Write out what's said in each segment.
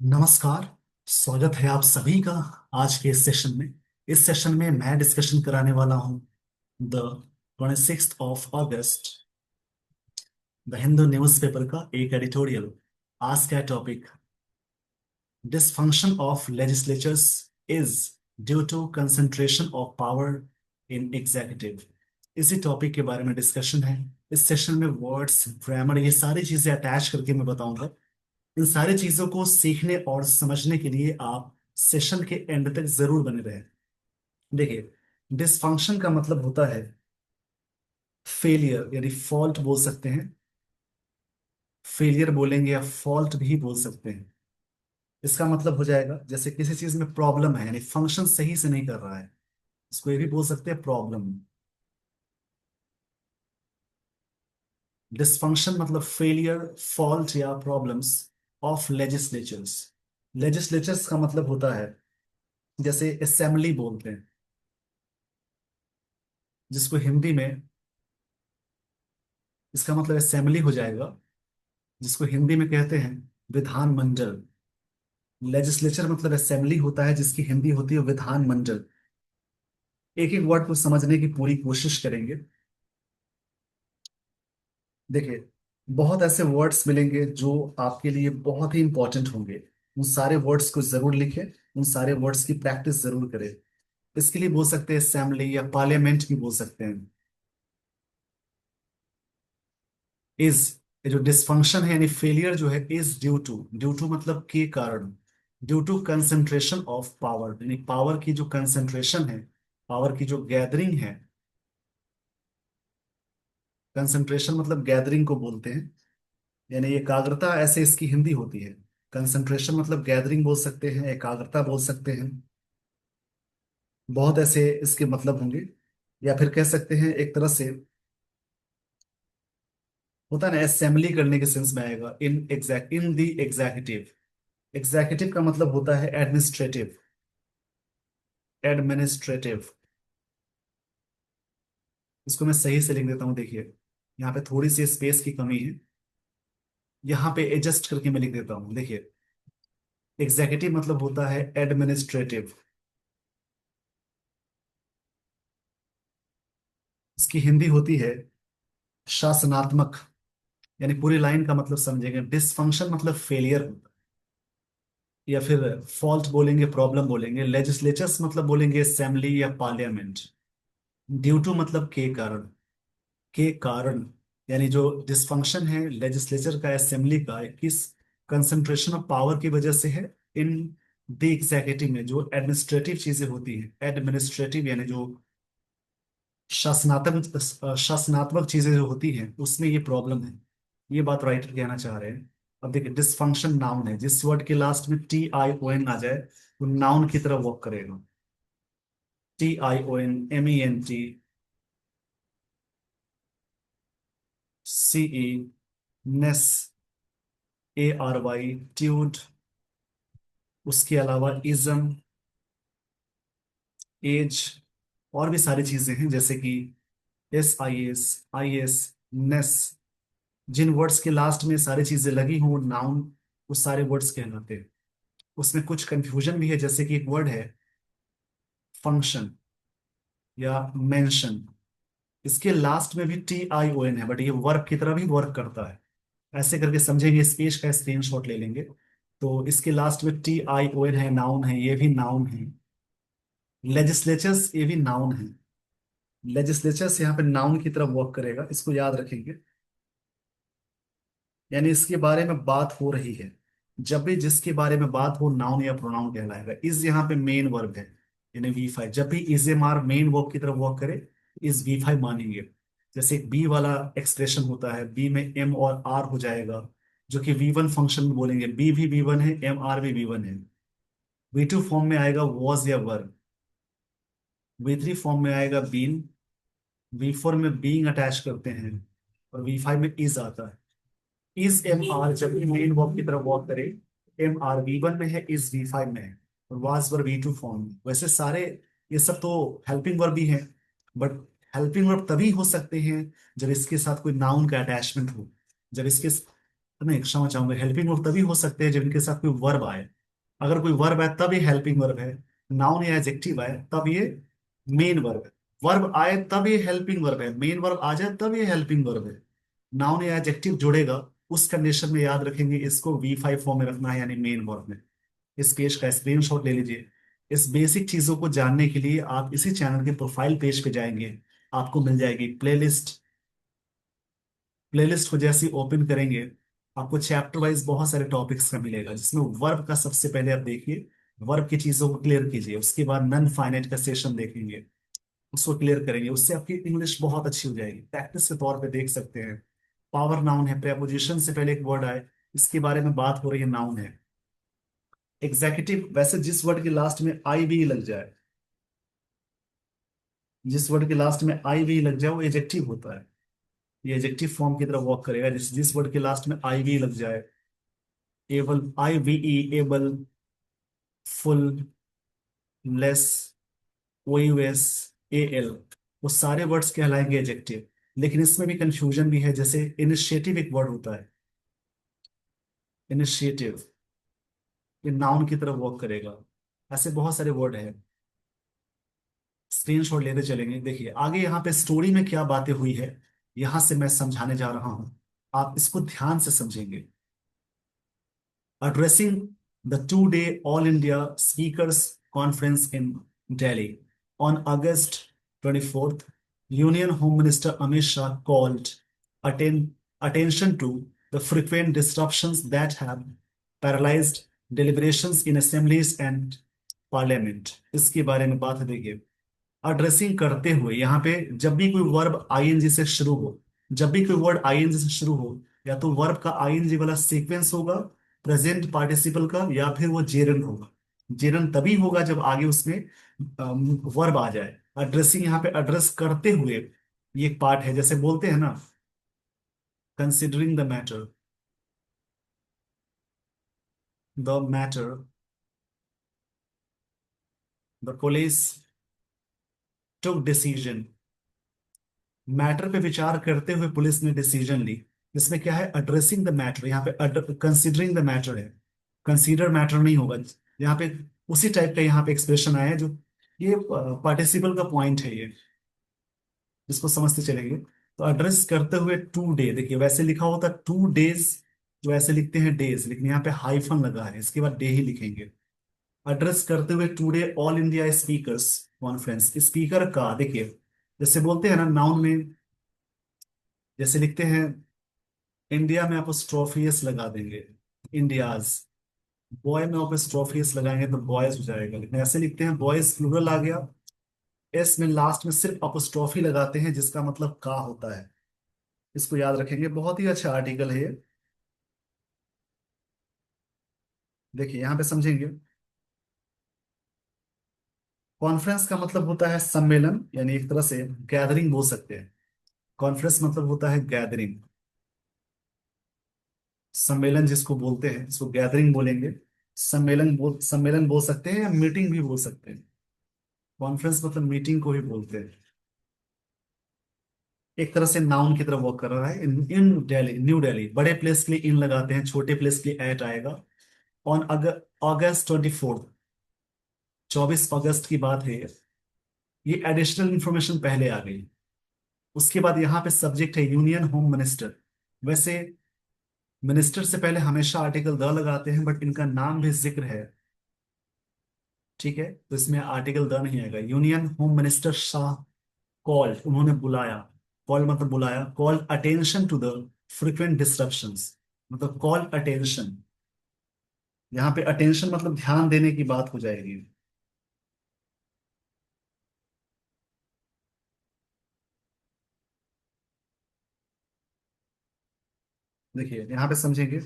नमस्कार। स्वागत है आप सभी का आज के इस सेशन में। इस सेशन में मैं डिस्कशन कराने वाला हूं the 26th of August the Hindu newspaper का एक एडिटोरियल। आज का topic dysfunction of legislatures is due to concentration of power in executive. इसी टॉपिक के बारे में डिस्कशन है। इस सेशन में वर्ड्स, ग्रामर, ये सारी चीजें अटैच करके मैं बताऊंगा। इन सारी चीजों को सीखने और समझने के लिए आप सेशन के एंड तक जरूर बने रहें। देखिए, डिसफंक्शन का मतलब होता है फेलियर, यानी फॉल्ट बोल सकते हैं। फेलियर बोलेंगे या फॉल्ट भी बोल सकते हैं। इसका मतलब हो जाएगा जैसे किसी चीज में प्रॉब्लम है, यानी फंक्शन सही से नहीं कर रहा है, इसको ये भी बोल सकते हैं प्रॉब्लम। डिसफंक्शन मतलब फेलियर, फॉल्ट या प्रॉब्लम्स ऑफ लेजिस्लेचर्स। लेजिस्लेचर्स का मतलब होता है जैसे असेंबली बोलते हैं, जिसको हिंदी में, इसका मतलब असेंबली हो जाएगा, जिसको हिंदी में कहते हैं विधानमंडल। लेजिस्लेचर मतलब असेंबली होता है, जिसकी हिंदी होती है विधानमंडल। एक एक वर्ड को समझने की पूरी कोशिश करेंगे। देखिए, बहुत ऐसे वर्ड्स मिलेंगे जो आपके लिए बहुत ही इंपॉर्टेंट होंगे। उन सारे वर्ड्स को जरूर लिखें, उन सारे वर्ड्स की प्रैक्टिस जरूर करें। इसके लिए बोल सकते हैं असेंबली या पार्लियामेंट भी बोल सकते हैं। इज, ये जो डिसफंक्शन है यानी फेलियर जो है, is due to, due to मतलब के कारण, due to concentration of power, यानी पावर की जो कंसंट्रेशन है, पावर की जो गैदरिंग है। कंसंट्रेशन मतलब गैदरिंग को बोलते हैं, यानी एकाग्रता, ऐसे इसकी हिंदी होती है। कंसंट्रेशन मतलब गैदरिंग बोल सकते हैं, एकाग्रता बोल सकते हैं। बहुत ऐसे इसके मतलब होंगे। या फिर कह सकते हैं एक तरह से होता है ना, असेंबली करने के सेंस में आएगा। इन दी एग्जीक्यूटिव। एग्जीक्यूटिव का मतलब होता है एडमिनिस्ट्रेटिव। एडमिनिस्ट्रेटिव, इसको मैं सही से लिख देता हूं। देखिए, यहाँ पे थोड़ी सी स्पेस की कमी है, यहाँ पे एडजस्ट करके मैं लिख देता हूँ। देखिए, एग्जीक्यूटिव मतलब होता है एडमिनिस्ट्रेटिव। इसकी हिंदी होती है शासनात्मक। यानी पूरी लाइन का मतलब समझेंगे। डिसफंक्शन मतलब फेलियर होता है, या फिर फॉल्ट बोलेंगे, प्रॉब्लम बोलेंगे। लेजिस्लेचर्स मतलब बोलेंगे असेंबली या पार्लियामेंट। ड्यू टू मतलब के कारण। के कारण, यानी जो डिसफंक्शन है लेजिस्लेचर का, असेंबली का, किस कंसंट्रेशन ऑफ पावर की वजह से है। इन द एग्जीक्यूटिव में जो एडमिनिस्ट्रेटिव चीजें होती हैं, एडमिनिस्ट्रेटिव यानी जो शासनात्मक चीजें जो होती हैं, उसमें ये प्रॉब्लम है। ये बात राइटर कहना चाह रहे हैं। अब देखिए, डिसफंक्शन नाउन है, जिस वर्ड के लास्ट में TION आ जाए वो नाउन की तरह वर्क करेगा। TIONMENT CE, ARY, ट्यूड। उसके अलावा इज्म, एज, और भी सारी चीजें हैं जैसे कि SIS, IS, नेस। जिन वर्ड्स के लास्ट में सारी चीजें लगी हों नाउन, वो सारे वर्ड्स कहलाते हैं। उसमें कुछ कंफ्यूजन भी है, जैसे कि एक वर्ड है फंक्शन या मेंशन, इसके लास्ट में भी TION है, बट ये वर्ब की तरह भी वर्क करता है। ऐसे करके समझेंगे, इस पेज का स्क्रीनशॉट ले लेंगे। तो इसके लास्ट में TION है, नाउन है, ये भी नाउन है। लेजिस्लेचर्स, ये भी नाउन है। लेजिस्लेचर्स यहाँ पे नाउन की तरफ वर्क करेगा, इसको याद रखेंगे। यानी इसके बारे में बात हो रही है, जब भी जिसके बारे में बात हो नाउन या प्रोनाउन कहलाएगा। इज यहाँ पे मेन वर्ब है, यानी V5। जब भी is am are main verb की तरफ वर्क करे, इज V5 मानेंगे। जैसे एक बी वाला एक्सप्रेशन होता है, बी में M और R हो जाएगा, जो कि V1 फंक्शन में बोलेंगे। बी भी V1 है, MR भी V1 है। V2 फॉर्म में आएगा वॉज या वर। V3 फॉर्म में आएगा बीन। V4 में बीइंग अटैच करते हैं, और V5 में इज आता है। इज MR जब भी मेन वर्ब की तरफ वॉक करे, MR V1 में है, इज V5 में है, और वाज वर V2 फॉर्म में। वैसे सारे ये सब तो हेल्पिंग वर्ब भी है, बट हेल्पिंग वर्ब तभी हो सकते हैं जब इसके साथ कोई नाउन का अटैचमेंट हो। जब इसके नहीं, क्षमा चाहूंगा, हेल्पिंग वर्ब तभी हो सकते हैं जब इनके साथ कोई वर्ब आए। अगर कोई वर्ब है तब ये हेल्पिंग वर्ब है। नाउन या एडजेक्टिव आए तब ये मेन वर्ब है। वर्ब आए तब ये हेल्पिंग वर्ब है, मेन वर्ब आ जाए तब ये हेल्पिंग वर्ब है। नाउन या एडजेक्टिव जुड़ेगा, उस कंडीशन में याद रखेंगे इसको V5 फॉर्म में रखना है, यानी मेन वर्ब में। इस पेज का स्क्रीनशॉट ले लीजिए। इस बेसिक चीजों को जानने के लिए आप इसी चैनल के प्रोफाइल पेज पे जाएंगे, आपको मिल जाएगी प्लेलिस्ट। प्लेलिस्ट को जैसे ही ओपन करेंगे, आपको चैप्टर वाइज बहुत सारे टॉपिक्स का मिलेगा, जिसमें वर्ब का सबसे पहले आप देखिए, वर्ब की चीजों को क्लियर कीजिए। उसके बाद नन फाइनाइट का सेशन देखेंगे, उसको क्लियर करेंगे, उससे आपकी इंग्लिश बहुत अच्छी हो जाएगी। प्रैक्टिस के तौर पे देख सकते हैं। पावर नाउन है, प्रेपोजिशन से पहले एक वर्ड आए, इसके बारे में बात हो रही है, नाउन है। एग्जीक्यूटिव, वैसे जिस वर्ड के लास्ट में आई भी लग जाए, जिस वर्ड के लास्ट में आई भी लग जाए वो एजेक्टिव होता है। ये एजेक्टिव फॉर्म की तरफ वर्क करेगा, जिस जिस वर्ड के लास्ट में आई भी लग जाए। Able, IVE, able, full, less, OUS, AL, वो सारे वर्ड्स कहलाएंगे एजेक्टिव। लेकिन इसमें भी कंफ्यूजन भी है, जैसे इनिशिएटिव एक वर्ड होता है, इनिशिएटिव, ये नाउन की तरफ वर्क करेगा। ऐसे बहुत सारे वर्ड हैं, स्क्रीनशॉट लेते चलेंगे। देखिए आगे यहाँ पे स्टोरी में क्या बातें हुई है, यहां से मैं समझाने जा रहा हूं, आप इसको ध्यान से समझेंगे। Addressing the two-day All India Speakers Conference in Delhi on August 24th, Union Home Minister Amit Shah called attention to the frequent disruptions that have paralyzed deliberations in assemblies and parliament। इसके बारे में बात है, देखिए। Addressing करते हुए, यहाँ पे जब भी कोई वर्ब आईएनजी से शुरू हो, जब भी कोई वर्ड आईएनजी से शुरू हो, या तो वर्ब का आईएनजी वाला सीक्वेंस होगा, प्रेजेंट पार्टिसिपल का, या फिर वो जेरन होगा। जेरन तभी होगा जब आगे उसमें वर्ब आ जाए। एड्रेसिंग, यहाँ पे एड्रेस करते हुए, ये एक पार्ट है, जैसे बोलते हैं ना, considering the matter the police took decision. Matter पे विचार करते हुए पुलिस ने डिसीजन ली। इसमें क्या है, एड्रेसिंग द मैटर, यहाँ पे कंसीडरिंग द मैटर है, कंसीडर मैटर नहीं होगा यहाँ पे। उसी टाइप का यहाँ पे एक्सप्रेशन आया है, जो ये पार्टिसिपल का पॉइंट है ये, इसको समझते चलेंगे। तो एड्रेस करते हुए टू डे, देखिए वैसे लिखा होता 2 days, जो ऐसे लिखते हैं डेज, लेकिन यहाँ पे हाइफन लगा है, इसके बाद डे ही लिखेंगे। एड्रेस करते हुए today all India speakers conference, speaker का, देखिए जैसे बोलते हैं ना नाउन में, जैसे लिखते हैं इंडिया में, आप स्ट्रोफियस लगा देंगे, इंडियाज। बॉय में आप स्ट्रोफियस लगाएंगे तो बॉयज हो जाएगा, लेकिन ऐसे लिखते हैं बॉयज प्लूरल आ गया। एस में लास्ट में सिर्फ अपोस्ट्रोफी लगाते हैं, जिसका मतलब का होता है। इसको याद रखेंगे, बहुत ही अच्छा आर्टिकल है ये। देखिए यहाँ पे समझेंगे, कॉन्फ्रेंस का मतलब होता है सम्मेलन, यानी एक तरह से गैदरिंग बोल सकते हैं। कॉन्फ्रेंस मतलब होता है गैदरिंग, सम्मेलन जिसको बोलते हैं, इसको गैदरिंग बोलेंगे। सम्मेलन बोल सकते हैं, या मीटिंग भी बोल सकते हैं। कॉन्फ्रेंस मतलब मीटिंग को ही बोलते हैं। एक तरह से नाउन की तरफ वर्क कर रहा है। इन दिल्ली, न्यू दिल्ली, बड़े प्लेस के लिए इन लगाते हैं, छोटे प्लेस के लिए एट आएगा। ऑन अगस्त 24, 24 अगस्त की बात है। ये एडिशनल इंफॉर्मेशन पहले आ गई। उसके बाद यहाँ पे सब्जेक्ट है यूनियन होम मिनिस्टर। वैसे मिनिस्टर से पहले हमेशा आर्टिकल द लगाते हैं, बट इनका नाम भी जिक्र है, ठीक है, तो इसमें आर्टिकल द नहीं आएगा। Union home minister Shah called, उन्होंने बुलाया, कॉल मतलब बुलाया, call attention to the frequent disruptions, मतलब कॉल अटेंशन। यहाँ पे अटेंशन मतलब ध्यान देने की बात हो जाएगी। देखिए यहाँ पे समझेंगे,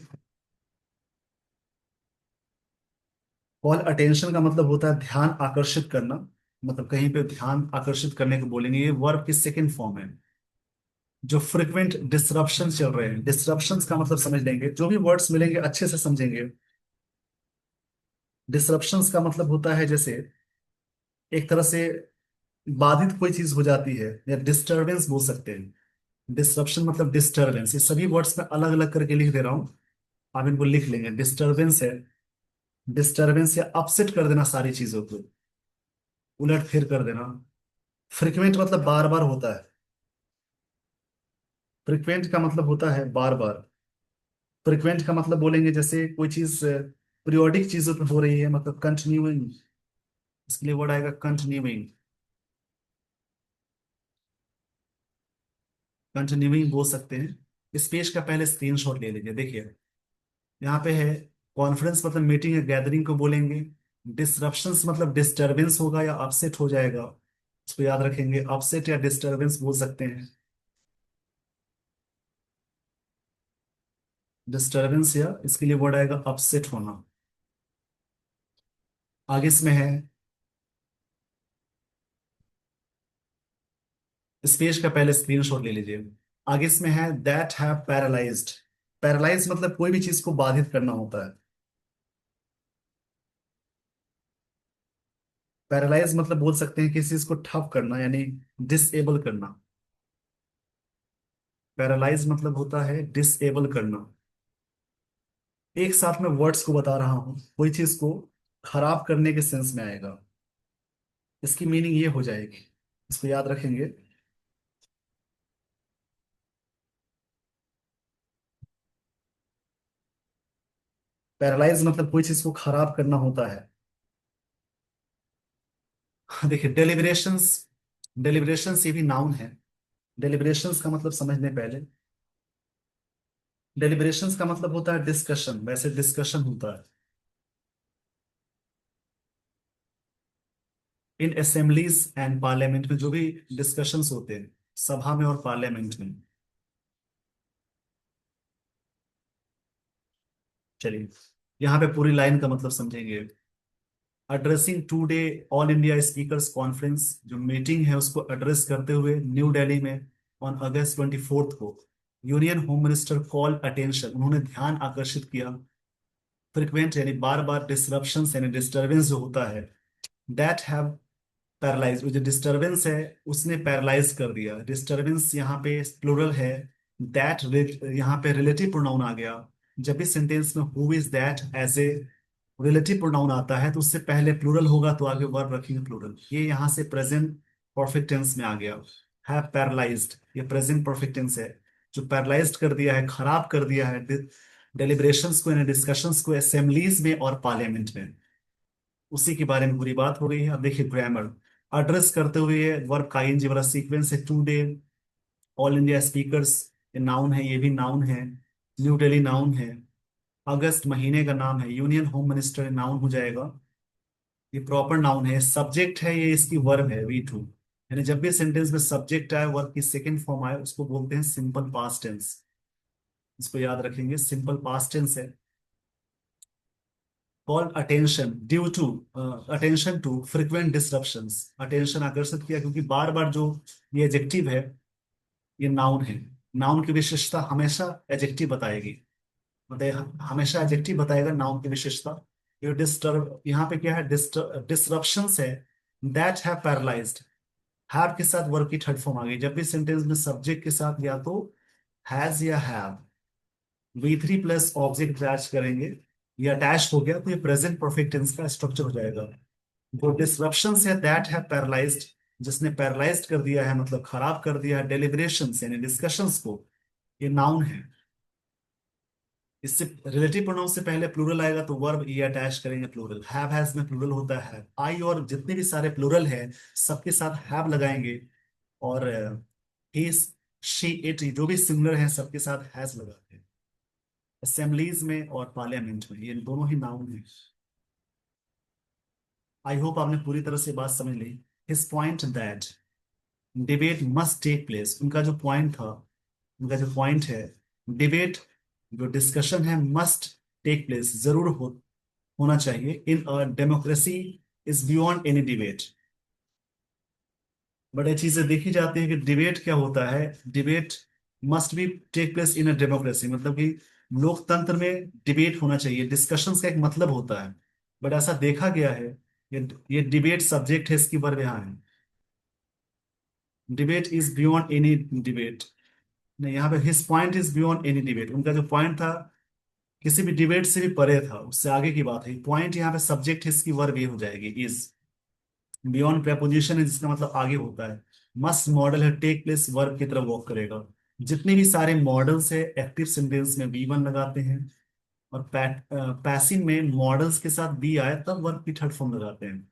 कॉल अटेंशन का मतलब होता है ध्यान आकर्षित करना, मतलब कहीं पे ध्यान आकर्षित करने को बोलेंगे। ये वर्ब की सेकंड फॉर्म है। जो फ्रिक्वेंट डिस्ट्रप्शन चल रहे हैं, डिस्ट्रप्शंस का मतलब समझ लेंगे, जो भी वर्ड्स मिलेंगे अच्छे से समझेंगे। डिस्ट्रप्शंस का मतलब होता है जैसे एक तरह से बाधित कोई चीज हो जाती है, या डिस्टरबेंस बोल सकते हैं। डिस्ट्रप्शन मतलब डिस्टरबेंस। ये सभी वर्ड्स में अलग अलग करके लिख दे रहा हूं, आप इनको लिख लेंगे, डिस्टरबेंस है, डिस्टरबेंस या अपसेट कर देना सारी चीजों को, उलट फिर कर देना। फ्रिक्वेंट मतलब बार बार होता है, फ्रिक्वेंट का मतलब होता है बार बार। फ्रिक्वेंट का मतलब बोलेंगे जैसे कोई चीज पीरियोडिक चीजों पे हो रही है, मतलब कंटिन्यूइंग, इसके लिए वर्ड आएगा कंटिन्यूइंग। कंटिन्यूइंग बोल सकते हैं। इस पेज का पहले स्क्रीनशॉट ले लीजिए, देखिए यहाँ पे है। कॉन्फ्रेंस मतलब मीटिंग या गैदरिंग को बोलेंगे। डिसरप्शंस मतलब डिस्टरबेंस होगा या अपसेट हो जाएगा, इसको याद रखेंगे, अपसेट या डिस्टरबेंस बोल सकते हैं। डिस्टरबेंस या इसके लिए वर्ड आएगा अपसेट होना। आगे इसमें है, इस पेज का पहले स्क्रीनशॉट ले लीजिए। आगे इसमें है दैट हैव पैरालाइज्ड। पैरालाइज मतलब कोई भी चीज को बाधित करना होता है। पैरालाइज मतलब बोल सकते हैं किसी चीज को ठप करना, यानी डिसेबल करना। पैरालाइज मतलब होता है डिसेबल करना। एक साथ में वर्ड्स को बता रहा हूं, कोई चीज को खराब करने के सेंस में आएगा, इसकी मीनिंग ये हो जाएगी, इसको याद रखेंगे। पैरालाइज मतलब कोई चीज को खराब करना होता है। देखिए डेलिब्रेशंस, डेलिब्रेशंस ये भी नाउन है। डेलिब्रेशंस का मतलब समझने पहले, डेलिब्रेशंस का मतलब होता है डिस्कशन, वैसे डिस्कशन होता है इन असेंबलीज एंड पार्लियामेंट में, जो भी डिस्कशंस होते हैं सभा में और पार्लियामेंट में। चलिए यहाँ पे पूरी लाइन का मतलब समझेंगे। Addressing today all India speakers conference, जो मीटिंग है उसको एड्रेस करते हुए न्यू दिल्ली में ऑन अगस्त 24 को, union home minister call attention, उन्होंने ध्यान आकर्षित किया। फ्रिक्वेंट यानी बार बार, डिसरप्शन यानी डिस्टरबेंस जो होता है, दैट हैव पैरालाइज, जो डिस्टरबेंस है उसने पैरालाइज कर दिया। डिस्टरबेंस यहाँ पे प्लूरल है, दैट, यहाँ पे रिलेटिव प्रोनाउन आ गया। जब भी सेंटेंस में who is that as a relative pronoun आता है तो उससे पहले प्लूरल होगा तो आगे वर्ब रखेंगे प्लूरल। ये यहाँ से प्रेजेंट परफेक्ट टेंस में आ गया। है पैरालाइज्ड, ये प्रेजेंट परफेक्ट टेंस है, जो पैरालाइज्ड कर दिया है, खराब कर दिया है डेलिब्रेशंस को, यानी डिस्कशंस को असेंबलीज में और पार्लियामेंट में। उसी के बारे में पूरी बात हो रही है। अब देखिए ग्रामर, एड्रेस करते हुए वर्ब का आईएनजी वाला सीक्वेंस है, today all India speakers, ये नाउन है, ये भी नाउन है। न्यू दिल्ली नाउन है। अगस्त महीने का नाम है। यूनियन होम मिनिस्टर नाउन हो जाएगा, ये प्रॉपर नाउन है। सब्जेक्ट है, ये इसकी वर्ब है V2, यानी जब भी सेंटेंस में सब्जेक्ट आए, वर्ब की सेकंड फॉर्म आए, उसको बोलते हैं सिंपल पास्ट टेंस। इसको याद रखेंगे, सिंपल पास्ट टेंस है। Call attention due to, attention to frequent disruptions, attention आकर्षित किया क्योंकि बार बार जो ये एडजेक्टिव है, ये नाउन है। नाउन की विशेषता हमेशा एडजेक्टिव बताएगी, मतलब हमेशा एडजेक्टिव बताएगा नाउन की विशेषता। ये डिस्टर्ब, यहाँ पे क्या है, डिसरप्शंस है, दैट हैव पैरालाइज्ड। हैव के साथ वर्ब की थर्ड फॉर्म आ गई, जब भी सेंटेंस में सब्जेक्ट के साथ या तो हैज या have, V3 plus object attach करेंगे, ये अटैच हो गया तो ये प्रेजेंट परफेक्ट टेंस का स्ट्रक्चर हो जाएगा। जो डिसरप्शन है दैट है पैरालाइज्ड, जिसने पैरालाइज्ड कर दिया है मतलब खराब कर दिया है डेलिब्रेशन यानी डिस्कशंस को, ये नाउन है। इससे रिलेटिव प्रोनाउन से पहले प्लूरल आएगा तो वर्ब ये अटैच करेंगे प्लूरल। हैव हैज में प्लूरल होता है, आई और जितने भी सारे प्लूरल है सबके साथ हैव लगाएंगे, और ही, शी, इट जो भी सिंगुलर है सबके साथ हैज लगाते हैं। असेंबलीज में और पार्लियामेंट में ये दोनों ही नाउन है। आई होप आपने पूरी तरह से बात समझ ली। His point that debate must take place, उनका जो पॉइंट था, उनका जो पॉइंट है, डिबेट जो डिस्कशन है मस्ट टेक प्लेस, जरूर होना चाहिए in a democracy, is beyond any debate. But ये चीजें देखी जाती है कि डिबेट क्या होता है, debate must be take place in a democracy, मतलब कि लोकतंत्र में डिबेट होना चाहिए, डिस्कशंस का एक मतलब होता है। बट ऐसा देखा गया है, ये डिबेट सब्जेक्ट है, इसकी वर्ब यहाँ है, debate is beyond any debate. नहीं, यहाँ पे his point is beyond any debate, उनका जो पॉइंट था किसी भी डिबेट से भी परे था, उससे आगे की बात है। पॉइंट यहाँ पे सब्जेक्ट है, इसकी वर्ब ये हो जाएगी इज। बियॉन्ड प्रेपोजिशन है, जिसका मतलब आगे होता है। मस्ट मॉडल है, टेक प्लेस वर्ब की तरफ वॉक करेगा। जितने भी सारे मॉडल्स है एक्टिव सेंटेंस में बी वन लगाते हैं, और पैसिव में मॉडल्स के साथ बी आए तब वर्ब की थर्ड फॉर्म लगाते हैं।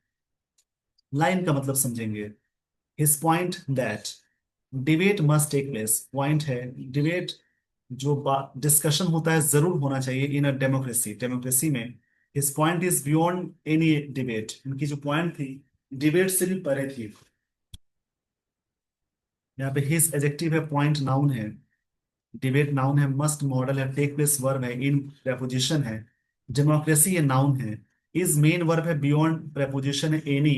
लाइन का मतलब समझेंगे। His point that debate must take place, point है डिबेट, जो डिस्कशन होता है जरूर होना चाहिए इन अ डेमोक्रेसी, डेमोक्रेसी में। His point is beyond any debate, इनकी जो पॉइंट थी डिबेट से भी परे थी। यहाँ पे हिज एडजेक्टिव है, पॉइंट नाउन है, डिबेट नाउन है, मस्ट मॉडल है, टेक प्लेस वर्ब है, इन प्रेपोजिशन है, डेमोक्रेसी ये नाउन है, इज मेन वर्ब है, बियॉन्ड प्रेपोजिशन है एनी,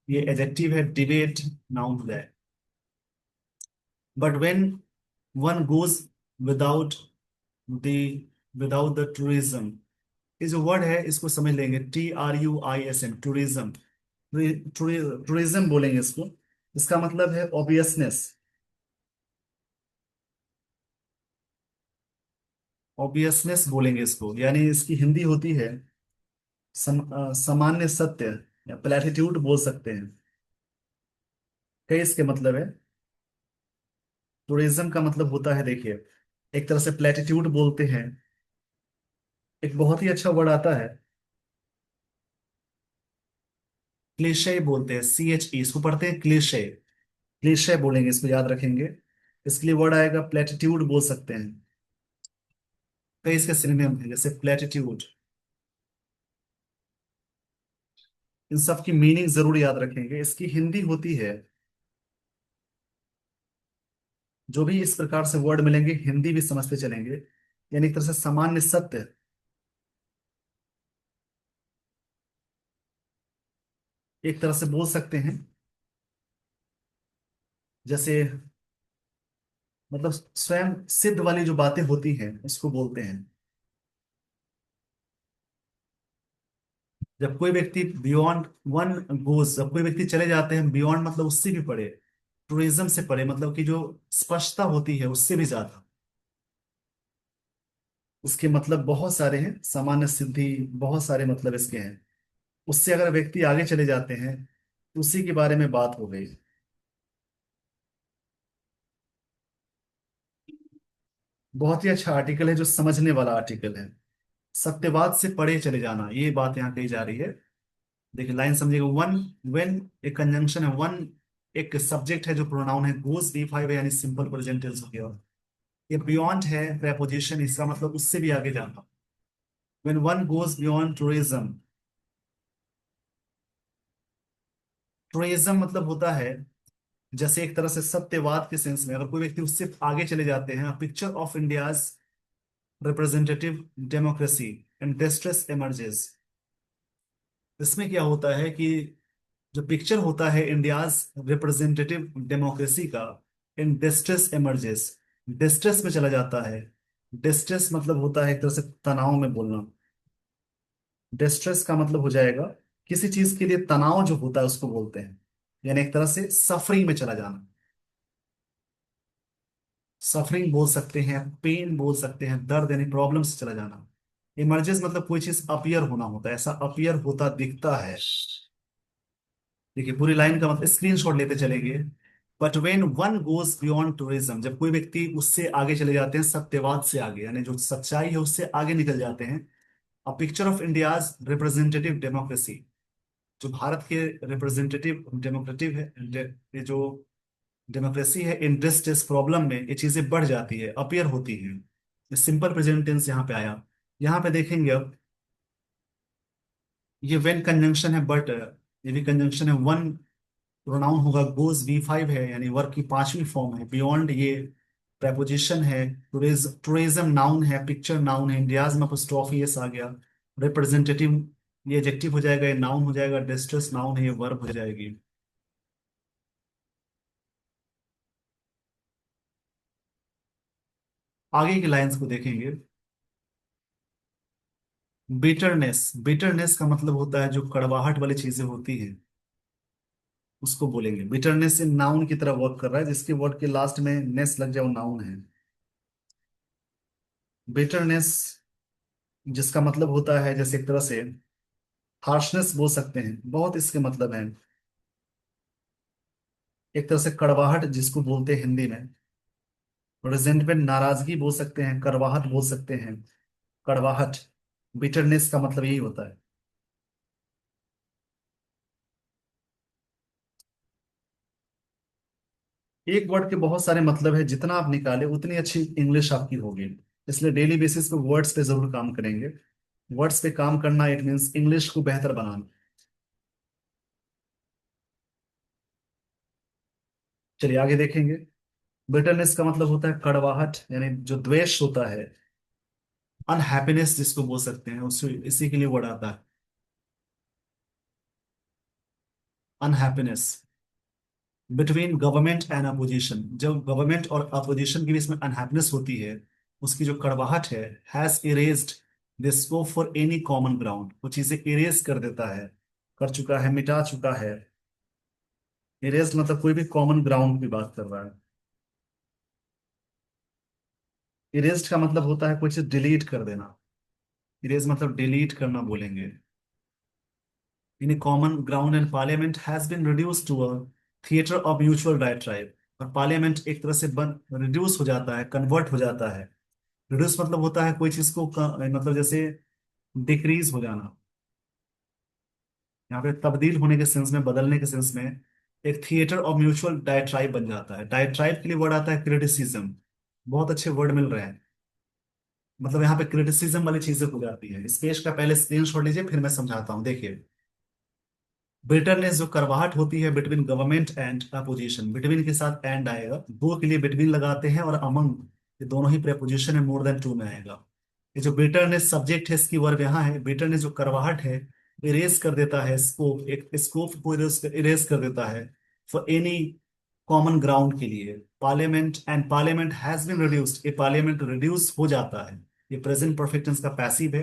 ये एडजेक्टिव है, डिबेट नाउन है। But when one goes without the without the tourism, ये जो वर्ड है इसको समझ लेंगे, TRUISM, टूरिज्म। टूरिज्म बोलेंगे इसको, इसका मतलब है ऑब्वियसनेस। ऑब्वियसनेस बोलेंगे इसको, यानी इसकी हिंदी होती है सामान्य सत्य, या प्लेटिट्यूड बोल सकते हैं। कई इसके मतलब है। टूरिज्म का मतलब होता है, देखिए, एक तरह से प्लेटिट्यूड बोलते हैं। एक बहुत ही अच्छा वर्ड आता है, क्लीशे बोलते हैं, CHE, इसको पढ़ते हैं क्लीशे। क्लीशे बोलेंगे, इसको याद रखेंगे। इसके लिए वर्ड आएगा प्लेटिट्यूड बोल सकते हैं। कई इसके सिनोनिम है, जैसे प्लेटिट्यूड। इन सब की मीनिंग जरूर याद रखेंगे। इसकी हिंदी होती है, जो भी इस प्रकार से वर्ड मिलेंगे हिंदी भी समझते चलेंगे, यानी एक तरह से सामान्य सत्य। एक तरह से बोल सकते हैं, जैसे मतलब स्वयं सिद्ध वाली जो बातें होती हैं उसको बोलते हैं। जब कोई व्यक्ति बियॉन्ड वन गोज, जब कोई व्यक्ति चले जाते हैं बियॉन्ड, मतलब उससे भी परे, टूरिज्म से परे, मतलब कि जो स्पष्टता होती है उससे भी ज्यादा। उसके मतलब बहुत सारे हैं, सामान्य सिद्धि, बहुत सारे मतलब इसके हैं। उससे अगर व्यक्ति आगे चले जाते हैं तो उसी के बारे में बात हो गई। बहुत ही अच्छा आर्टिकल है, जो समझने वाला आर्टिकल है। सत्यवाद से परे चले जाना, ये बात यहाँ कही जा रही है। देखिए लाइन समझिएगा। वन, व्हेन एक कंजंक्शन है, वन एक सब्जेक्ट है जो प्रोनाउन है, गोज V5 है, यानी सिंपल प्रेजेंट टेंस हो गया। ये बियॉन्ड है प्रेपोजिशन, इसका मतलब उससे भी आगे जाना। When one goes beyond tourism, tourism मतलब होता है जैसे एक तरह से सत्यवाद के सेंस में, अगर कोई व्यक्ति उससे आगे चले जाते हैं, picture of India's representative democracy and distress emerges. इसमें क्या होता है कि जो पिक्चर होता है इंडियाज रिप्रेजेंटेटिव डेमोक्रेसी का, इन डिस्ट्रेस इमर्जेस, डिस्ट्रेस में चला जाता है। डिस्ट्रेस मतलब होता है एक तरह से तनाव में बोलना। डिस्ट्रेस का मतलब हो जाएगा किसी चीज के लिए तनाव जो होता है उसको बोलते हैं, यानी एक तरह से सफरिंग में चला जाना। सफरिंग बोल सकते हैं, पेन बोल सकते हैं, दर्द यानी प्रॉब्लम से चला जाना। इमर्जेस मतलब कोई चीज अपीयर होना होता है, ऐसा अपीयर होता दिखता है। देखिए पूरी लाइन का मतलब स्क्रीनशॉट लेते चलेंगे। But when one goes beyond tourism, जब कोई व्यक्ति उससे आगे चले जाते हैं, सत्यवाद से आगे, यानी जो सच्चाई है उससे आगे निकल जाते हैं। A picture of India's representative democracy, जो भारत के रिप्रेजेंटेटिव डेमोक्रेटिव है, ये जो डेमोक्रेसी है, इन डिस प्रॉब्लम में ये चीजें बढ़ जाती है, अपीयर होती है। सिंपल प्रेजेंट टेंस यहाँ पे आया। यहाँ पे देखेंगे अब, ये वेन कंजंक्शन है, बट ये भी कंजंक्शन है। वन प्रोनाउन होगा, गोज V5 है, यानी वर्ब की पांचवी फॉर्म है। बियॉन्ड ये प्रेपोजिशन है। टूरिज्म नाउन है, पिक्चर नाउन है, इंडियाज में अपोस्ट्रोफी एस आ गया। रिप्रेजेंटेटिव ये एडजेक्टिव हो जाएगा, ये नाउन हो जाएगा। डिस्ट्रेस नाउन है, ये वर्ब हो जाएगी। आगे की लाइंस को देखेंगे। बिटरनेस, बिटरनेस का मतलब होता है जो कड़वाहट वाली चीजें होती हैं उसको बोलेंगे। बिटरनेस से नाउन की तरह वर्क कर रहा है, जिसके वर्ड के लास्ट में नेस लग जाए वो नाउन है। बिटरनेस जिसका मतलब होता है जैसे एक तरह से हार्शनेस बोल सकते हैं, बहुत इसके मतलब है। एक तरह से कड़वाहट जिसको बोलते हैं हिंदी में, रिजेंटमेंट नाराजगी बोल सकते हैं, कड़वाहट बोल सकते हैं। कड़वाहट, बिटरनेस का मतलब यही होता है। एक वर्ड के बहुत सारे मतलब है, जितना आप निकाले उतनी अच्छी इंग्लिश आपकी होगी। इसलिए डेली बेसिस पे वर्ड्स पे जरूर काम करेंगे। वर्ड्स पे काम करना इट मीन्स इंग्लिश को बेहतर बनाना। चलिए आगे देखेंगे। बिटरनेस का मतलब होता है कड़वाहट, यानी जो द्वेष होता है। अनहैप्पीनेस जिसको बोल सकते हैं, उस इसी के लिए वर्ड आता है unhappiness. Between government and opposition, जब गवर्नमेंट और अपोजिशन के बीच में अनहैप्पीनेस होती है, उसकी जो कड़वाहट है, has erased the scope for any common ground, वो चीजें इरेज कर देता है, कर चुका है, मिटा चुका है। इरेज मतलब कोई भी कॉमन ग्राउंड की बात कर रहा है। इरेज्ड का मतलब होता है कोई चीज डिलीट कर देना। इरेज मतलब डिलीट करना बोलेंगे। In common ground and parliament has been reduce to a theatre of mutual diatribe. और पार्लियामेंट एक तरह से बन रिड्यूस हो जाता है, कन्वर्ट हो जाता है। रिड्यूस मतलब होता है कोई चीज को मतलब जैसे डिक्रीज हो जाना। यहाँ पे तब्दील होने के सेंस में, बदलने के सेंस में, एक थिएटर ऑफ म्यूचुअल डायट्राइब बन जाता है। डायट्राइब के लिए वर्ड आता है क्रिटिसिज्म। बहुत अच्छे वर्ड मिल रहे हैं। मतलब यहाँ पे क्रिटिसिज्म वाली चीजें हो जाती है। इस पेज का पहले स्क्रीनशॉट लीजिए, फिर मैं समझाता हूँ, देखिए। बिटरनेस जो करवाहट होती है between government and opposition, between के साथ एंड आएगा, दो के लिए बिटवीन लगाते हैं, और अमंग, ये दोनों ही प्रेपोजिशन है, मोर देन टू में आएगा। ये जो बिटरनेस सब्जेक्ट है, इसकी वर्ब यहाँ है। बिटरनेस जो करवाहट है, इरेज कर देता है स्कोप, एक स्कोप को इरेज कर देता है फॉर एनी कॉमन ग्राउंड के लिए। Parliament and parliament has been reduced, ये पार्लियामेंट रिड्यूस हो जाता है। ये प्रेजेंट परफेक्ट टेंस का पैसिव है।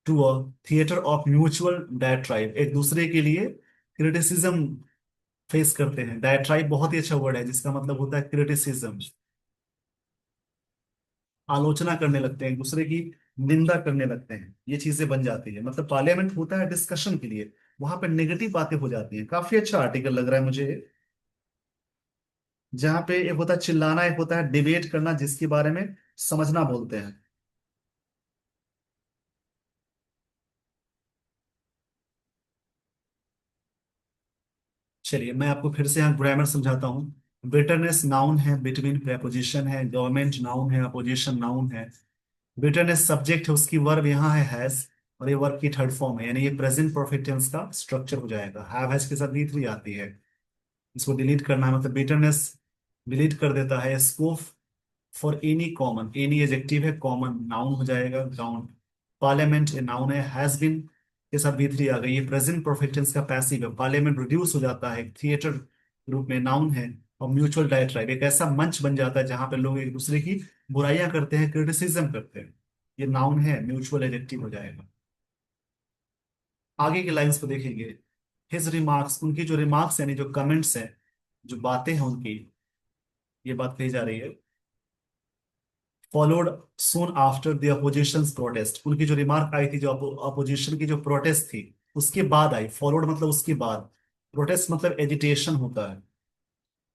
To a theatre of mutual diatribe, एक दूसरे के लिए क्रिटिसिज्म फेस करते हैं। डायट्राइब बहुत ही अच्छा वर्ड है, जिसका मतलब होता है क्रिटिसिज्म। आलोचना करने लगते हैं, एक दूसरे की निंदा करने लगते हैं, ये चीजें बन जाती है। मतलब पार्लियामेंट होता है डिस्कशन के लिए, वहां पर नेगेटिव बातें हो जाती हैं। काफी अच्छा आर्टिकल लग रहा है मुझे। जहाँ पे एक होता है चिल्लाना, एक होता है डिबेट करना, जिसके बारे में समझना बोलते हैं। चलिए मैं आपको फिर से यहाँ ग्रामर समझाता हूँ। बिटरनेस नाउन है, बिटवीन प्रेपोजिशन है, गवर्नमेंट नाउन है, अपोजिशन नाउन है। बिटरनेस सब्जेक्ट है, उसकी वर्ब यहाँ है हैज, और ये वर्ब की थर्ड फॉर्म है, यानी ये प्रेजेंट परफेक्ट टेंस का स्ट्रक्चर हो जाएगा। हैव हैज के साथ वी थ्री आती है। इसको डिलीट करना है, मतलब बिटरनेस डिलीट कर देता है। Scope for any common, any adjective है, कॉमन नाउन हो जाएगा, ग्राउंड। पार्लियामेंट ए नाउन है, हैज बीन के साथ वी थ्री आ गई, ये प्रेजेंट परफेक्ट टेंस का पैसिव है। पार्लियामेंट रिड्यूस हो जाता है, थिएटर रूप में नाउन है। और म्यूचुअल डायट्राइब एक ऐसा मंच बन जाता है जहां पे लोग एक दूसरे की बुराइयां करते हैं, क्रिटिसिज्म करते हैं। ये नाउन है, म्यूचुअल एडजेक्टिव हो जाएगा। आगे की लाइंस को देखेंगे। हिज रिमार्क्स, उनकी जो रिमार्क्स यानी जो कमेंट्स हैं, जो बातें हैं उनकी, ये बात कही जा रही है। Followed soon after the oppositions protest, उनकी जो रिमार्क आई थी, जो अपोजिशन की जो प्रोटेस्ट थी, उसके बाद आई। फॉलोड मतलब उसके बाद, प्रोटेस्ट मतलब एजिटेशन होता है,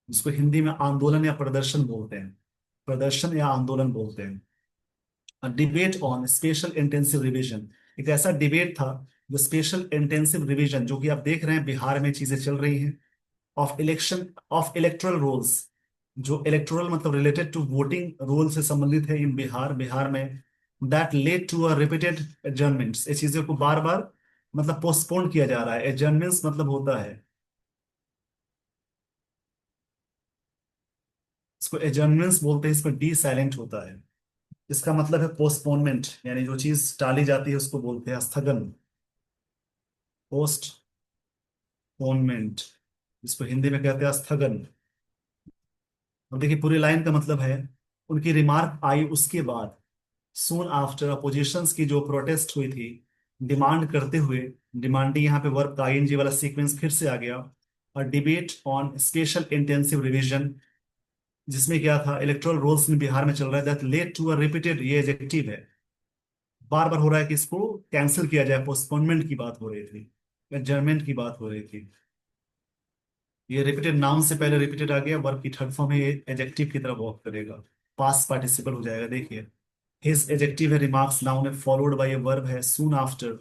जिसको हिंदी में आंदोलन या प्रदर्शन बोलते हैं। प्रदर्शन या आंदोलन बोलते हैं। Debate on special intensive revision, एक ऐसा डिबेट था जो स्पेशल इंटेंसिव रिवीजन, जो कि आप देख रहे हैं बिहार में चीजें चल रही हैं, of election, of electoral rolls, जो इलेक्टोरल मतलब रिलेटेड टू वोटिंग रोल से संबंधित है इन बिहार, बिहार में। That led to a repeated adjournments, ये चीजों को बार बार मतलब पोस्टपोन किया जा रहा है। एडजर्नमेंट्स मतलब होता है, इसको एडजर्नमेंट्स बोलते हैं, इसमें डी साइलेंट होता है। इसका मतलब है पोस्टपोनमेंट, यानी जो चीज टाली जाती है उसको बोलते हैं स्थगन, पोस्टपोनमेंट, इसको हिंदी में कहते हैं स्थगन। अब देखिए पूरी लाइन का मतलब है, उनकी रिमार्क आई उसके बाद, सून आफ्टर अपोजिशंस की जो प्रोटेस्ट हुई थी, डिमांड करते हुए। डिमांडिंग यहाँ पे वर्ब का आईएनजी वाला सीक्वेंस फिर से आ गया। और debate on special intensive revision, जिसमें क्या था, इलेक्टोरल रोल्स में बिहार में चल रहा है। That led to a repeated, ये एडजेक्टिव है, बार बार हो रहा है कि इसको कैंसिल किया जाए, पोस्टपोनमेंट की बात हो रही थी, एडजर्नमेंट की बात हो रही थी। ये रिपीटेड नाउन से पहले रिपीटेड आ गया, वर्ब की थर्ड फॉर्म है, ये एडजेक्टिव की तरफ वर्क करेगा, पास्ट पार्टिसिपल हो जाएगा। देखिए, हिज एडजेक्टिव है, रिमार्क्स नाउन है, फॉलोड बाय ए वर्ब है, सून आफ्टर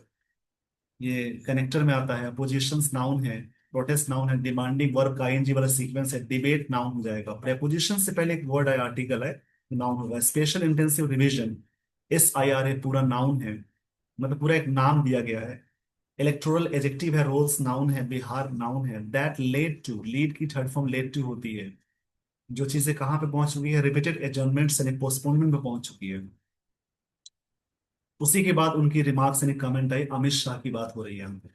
ये कनेक्टर में आता है, पोजीशंस नाउन है, प्रोटेस्ट नाउन है, डिमांडिंग वर्ब का आईएनजी वाला सीक्वेंस है, डिबेट नाउन हो जाएगा, प्रेपोजिशन से पहले एक वर्ड है, आर्टिकल है, नाउन होगा, स्पेशल इंटेंसिव रिवीजन, SIR है, पूरा नाउन है, मतलब पूरा एक नाम दिया गया है। इलेक्टोरल एजेक्टिव है, रोल्स नाउन है, बिहार नाउन है, दैट लेड टू, लीड की थर्ड फॉर्म लेड टू होती है, जो चीजें कहाँ पे पहुंच चुकी है, रिपीटेड एडजर्नमेंट यानी पोस्टपोनमेंट में पहुंच चुकी है। उसी के बाद उनकी रिमार्क्स यानी कमेंट आई, अमित शाह की बात हो रही है हम पे।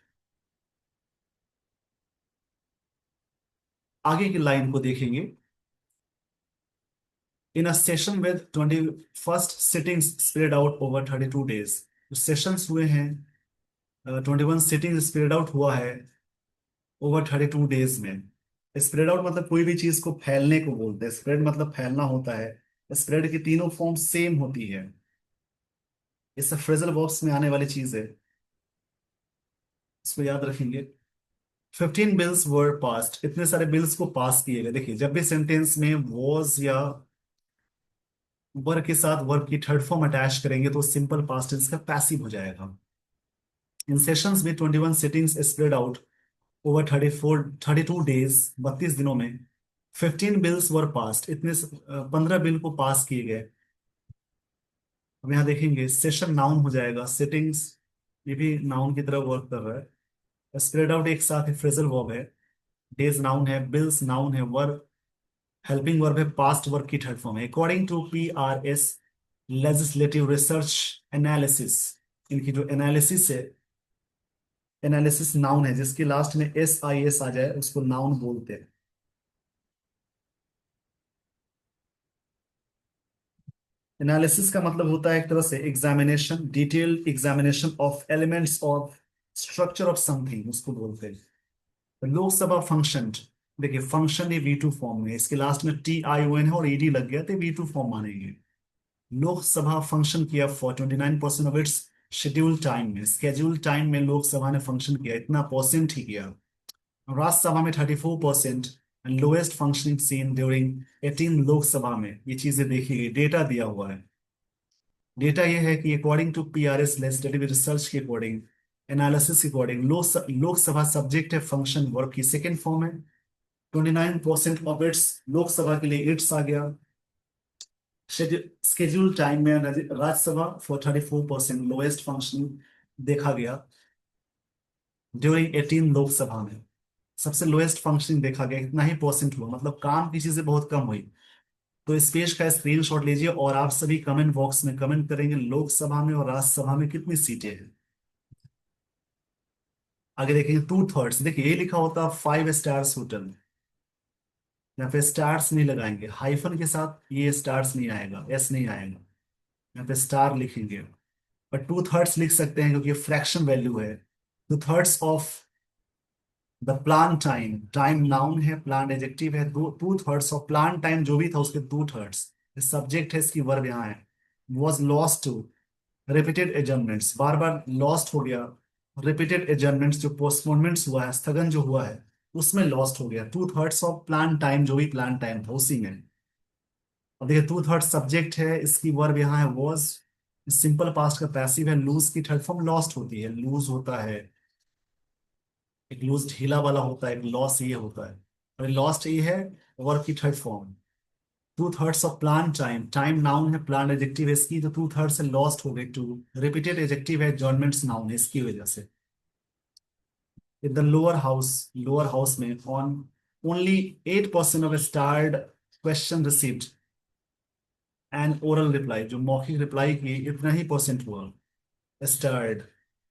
आगे की लाइन को देखेंगे, in a session with 21 sittings spread out over 32 days, जो सेशंस हुए हैं, 21 सिटिंग स्प्रेड आउट हुआ है ओवर 32 डेज में। स्प्रेड आउट मतलब कोई भी चीज को फैलने को बोलते हैं, स्प्रेड मतलब फैलना होता है। स्प्रेड की तीनों फॉर्म सेम होती है, इससे फ्रेजल वर्ब्स में आने वाली चीज है, इसको याद रखेंगे। 15 बिल्स वर पास्ड, इतने सारे बिल्स को पास किए गए। देखिए, जब भी सेंटेंस में वॉज या वर्ब के साथ वर्ब की थर्ड फॉर्म अटैच करेंगे तो सिंपल पास्ट टेंस का पैसिव हो जाएगा। इन सेशंस में 21 sittings spread out over 32 days, 32 दिनों में 15 बिल्स वर पास्ड, इतने 15 बिल को पास किए गए। अब यहाँ देखेंगे, सेशन नाउन हो जाएगा, सिटिंग्स ये भी नाउन की तरह वर्क कर रहा है, स्प्रेड आउट एक साथ है, फ्रेजल वर्ब है, डेज नाउन है, बिल्स नाउन है, वर्ब हेल्पिंग वर्ब है, पास्ट वर्ब की थर्ड फॉर्म है। According to PRS legislative research analysis, इनकी जो एनालिसिस है, एनालिसिस नाउन है, जिसके लास्ट में SIS आ जाए उसको नाउन बोलते हैं। एनालिसिस का मतलब होता है एक तरह से examination, detailed examination of elements of structure of something, उसको बोलते हैं। तो लोकसभा फंक्शन, देखिए फंक्शन ये V2 फॉर्म में है, इसके लास्ट में TION है और ED लग गया तो V2 फॉर्म मानेंगे। लोकसभा फंक्शन किया for 29% of its schedule time में, स्केड्यूल टाइम में लोकसभा ने फंक्शन किया, इतना परसेंट ही किया। राज्यसभा में 34%, and lowest functioning seen during 18 Lok Sabha में, ये चीजें देखी गई, डेटा दिया हुआ है। डेटा ये है कि according to PRS legislative research के अकॉर्डिंग, एनालिसिस के अकॉर्डिंग, लोकसभा सब्जेक्ट है, फंक्शन वर्ब की सेकेंड फॉर्म है, 29% ऑफ इट्स, लोकसभा के लिए इट्स आ गया। स्केड्यूल टाइम में राज्यसभा फॉर 34%, लोएस्ट फंक्शनिंग देखा गया ड्यूरिंग 18 लोकसभा में, सबसे लोएस्ट फंक्शनिंग देखा गया, इतना ही परसेंट हुआ, मतलब काम की चीजें बहुत कम हुई। तो इस पेज का स्क्रीनशॉट लीजिए और आप सभी कमेंट बॉक्स में कमेंट करेंगे लोकसभा में और राज्यसभा में कितनी सीटें हैं। आगे देखेंगे, 2/3, देखिए ये लिखा होता 5 स्टार्स होटल, यहाँ पे स्टार्स नहीं लगाएंगे, हाइफन के साथ ये स्टार्स नहीं आएगा, S नहीं आएगा, यहाँ पे स्टार लिखेंगे। पर 2/3 लिख सकते हैं क्योंकि ये फ्रैक्शन वैल्यू है। 2/3 of the plan time, time noun है, प्लान एडजेक्टिव है, 2/3 ऑफ प्लान टाइम जो भी था उसके 2/3, सब्जेक्ट है, इसकी वर्ब यहाँ है, was lost to repeated adjournments, बार बार लॉस्ट हो गया, रिपीटेड एजर्नमेंट्स जो पोस्टपोनमेंट्स हुआ है, स्थगन जो हुआ है उसमें लॉस्ट हो गया। 2/3 ऑफ प्लान टाइम, जो भी प्लान टाइम था उसी में। अब देखिए, 2/3 सब्जेक्ट है, इसकी वर्ब यहाँ है वॉज, सिंपल पास्ट का पैसिव है, लूज की थर्ड फॉर्म लॉस्ट होती है, लूज होता है, एक लूज ढीला वाला होता है, एक लॉस ये होता है, और लॉस्ट ये है वर्ब की third form. 2/3 of plan time, time noun है, प्लान एडजेक्टिव है इसकी, तो 2/3 से लॉस्ट हो गई टू, रिपीटेड एडजेक्टिव है, जॉइंटमेंट्स नाउन है इसकी वजह से। इन द लोअर हाउस में on only 8% of starred question received and oral reply, जो मौखिक रिप्लाई की इतना ही परसेंट हुआ। स्टार्ड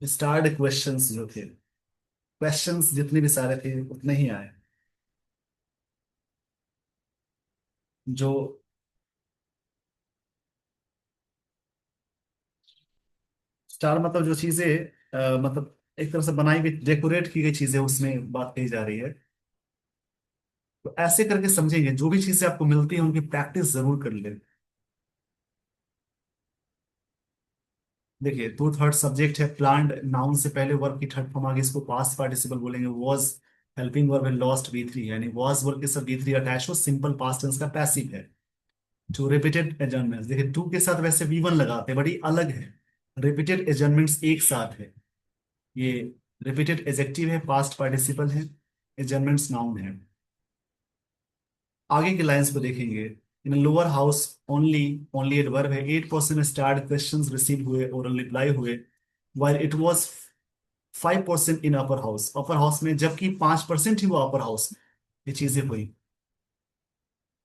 स्टार्ड क्वेश्चंस जो थे, क्वेश्चंस जितने भी सारे थे उतने ही आए। जो स्टार मतलब जो चीजें मतलब एक तरह से बनाई गई, डेकोरेट की गई चीजें, उसमें बात कही जा रही है। तो ऐसे करके समझेंगे, जो भी चीजें आपको मिलती है उनकी प्रैक्टिस जरूर कर ले। देखिए, टू थर्ड सब्जेक्ट है, प्लान्ड नाउन से पहले वर्ब की थर्ड फॉर्म आगे, इसको पास्ट पार्टिसिपल बोलेंगे। वॉज हेल्पिंग वर्ब है, लॉस्ट V3 यानी वॉज वर्ब के साथ V3 अटैच हो, सिंपल पास्ट टेंस का पैसिव है। टू रिपीटेड एजर्नमेंट्स, देखिए टू के साथ वैसे V1 लगाते हैं, बड़ी अलग है। रिपीटेड एजर्नमेंट्स एक साथ है। ये रिपीटेड एजेक्टिव है, पास्ट पार्टिसिपल है, एजर्नमेंट्स नाउन है। आगे के लाइंस को देखेंगे। इन lower house only, only adverb है। 8% स्टार्ट क्वेश्चंस रिसीव हुए और रिप्लाई हुए, while it was 5% in upper house, upper house में, जबकि 5% ही वो अपर हाउस में ये चीजें हुई।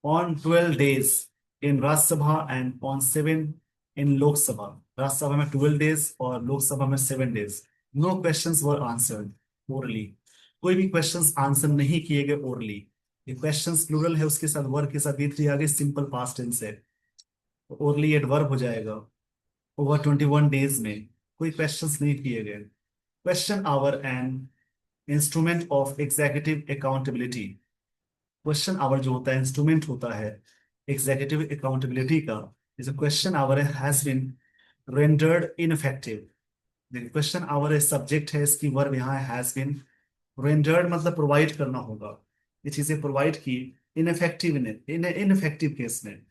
On 12 days in Rajya Sabha and on 7 in Lok Sabha. Rajya Sabha में 12 days और लोकसभा में 7 days। No questions were answered orally, कोई भी क्वेश्चंस आंसर नहीं किए गए ओरली। ये क्वेश्चंस प्लूरल है, उसके साथ वर्ब के साथ V3 आगे, सिंपल पास्ट टेंस है, ओरली एडवर्ब हो जाएगा। ओवर 21 days में कोई क्वेश्चंस नहीं किए गए। Question hour and instrument of executive accountability. Question hour जो होता है इंस्ट्रूमेंट होता है एग्जीक्यूटिव अकाउंटेबिलिटी का। जैसे question hour has been rendered ineffective. देखिए, क्वेश्चन आवर सब्जेक्ट है, इसकी वर्ब यहाँ हैज बीन। रेंडर्ड मतलब प्रोवाइड करना होगा, ये चीजें प्रोवाइड की। इनफेक्टिव ने, इनफेक्टिव केस में,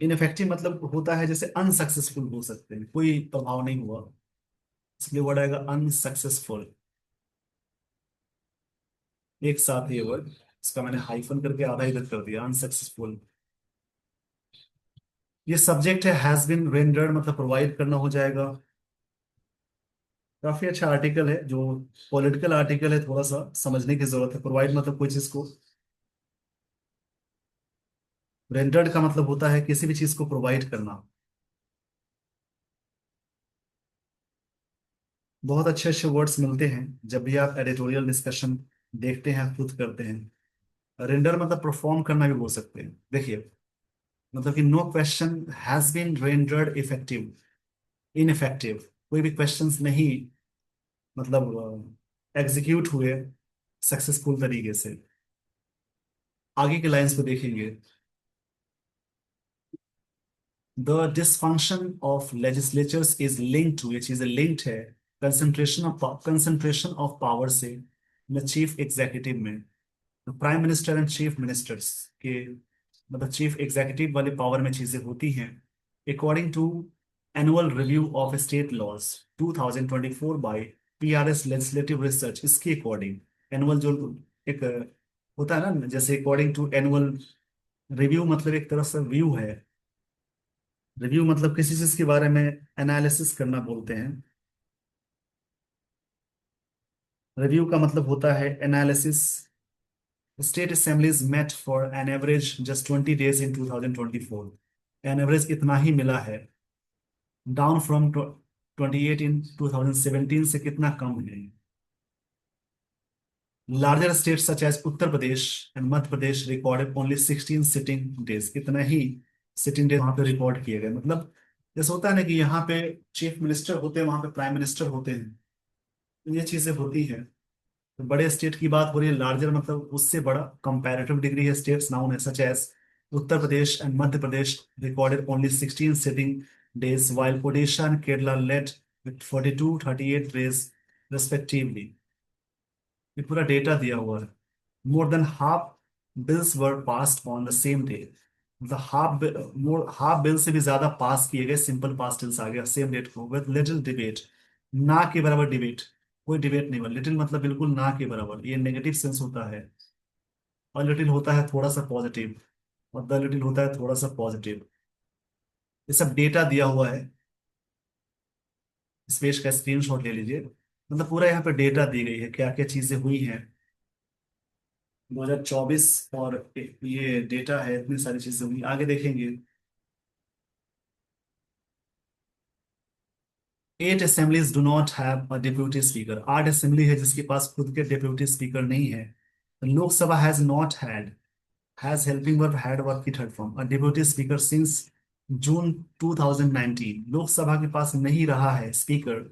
इनफेक्टिव मतलब होता है जैसे अनसक्सेसफुल हो सकते हैं, कोई प्रभाव नहीं हुआ, इसलिए वर्ड आएगा अनसक्सेसफुल। एक साथ ये वर्ड, इसका मैंने हाइफन करके आधा इधर कर दिया, अनसक्सेसफुल। ये सब्जेक्ट है, हैज बीन रेंडर्ड मतलब प्रोवाइड करना हो जाएगा। काफी अच्छा आर्टिकल है, जो पॉलिटिकल आर्टिकल है, थोड़ा सा समझने की जरूरत है। प्रोवाइड मतलब कोई चीज को, रेंडर्ड का मतलब होता है किसी भी चीज को प्रोवाइड करना। बहुत अच्छे अच्छे वर्ड्स मिलते हैं जब भी आप एडिटोरियल डिस्कशन देखते हैं, खुद करते हैं। रेंडर मतलब परफॉर्म करना भी बोल सकते हैं। देखिए, मतलब कि no question has been rendered effective, ineffective, कोई भी क्वेश्चंस नहीं मतलब एग्जीक्यूट हुए सक्सेसफुल तरीके से। आगे के लाइंस को देखेंगे। The dysfunction of legislatures is linked to, ये चीजें लिंक्ड है कंसंट्रेशन ऑफ पावर से चीफ एग्जीक्यूटिव में। Prime minister and chief ministers के मतलब चीफ एग्जीक्यूटिव वाले पावर में चीजें होती हैं। According to annual review of state laws 2024 by PRS legislative research, इसके अकॉर्डिंग एनुअल जो एक होता है ना, जैसे अकॉर्डिंग टू एनुअल रिव्यू मतलब एक तरह से व्यू है। रिव्यू मतलब किसी चीज के बारे में एनालिसिस करना बोलते हैं। रिव्यू का मतलब होता है analysis. State assemblies met for an average just 20 days in 2024। An average इतना ही मिला है, डाउन फ्रॉम 28 इन 2017 से कितना कम है। Larger state such as Uttar Pradesh and Madhya Pradesh recorded only 16 sitting days, इतना ही सिटिंग डेज वहां पे रिकॉर्ड किए गए। मतलब जैसे होता है ना कि यहाँ पे चीफ मिनिस्टर होते हैं, वहां पे प्राइम मिनिस्टर होते हैं, तो ये चीजें होती हैं। तो बड़े स्टेट की बात हो रही है, लार्जर मतलब उससे बड़ा, कंपैरेटिव डिग्री है, स्टेट्स नाउन है such as Uttar Pradesh and Madhya Pradesh recorded only 16 sitting days while Odisha and Kerala led with 42 38 days respectively। ये पूरा डेटा दिया हुआ है। More than half bills were passed on the same day, मतलब हाफ बिल से भी ज्यादा पास किए गए, सिंपल पास्ट टेंस आ गया सेम डेट को, विद लिटिल डिबेट, ना के बराबर डिबेट, कोई डिबेट नहीं हुआ। लिटिल मतलब बिल्कुल ना के बराबर, ये नेगेटिव सेंस होता है। और लिटिल होता है थोड़ा सा पॉजिटिव, और द लिटिल होता है थोड़ा सा पॉजिटिव। ये सब डेटा दिया हुआ है, इस पेज का स्क्रीनशॉट ले लीजिए। मतलब पूरा यहाँ पे डेटा दी गई है, क्या क्या चीजें हुई हैं 2024, और ये डेटा है, इतनी सारी चीजें हुई, आगे देखेंगे। 8 assemblies do not have a deputy speaker। 8 assembly है जिसके पास खुद के डेप्यूटी स्पीकर नहीं है। Lok Sabha has not had, has helping verb, had verb की third form, a deputy speaker since June 2019। Lok Sabha के पास नहीं रहा है स्पीकर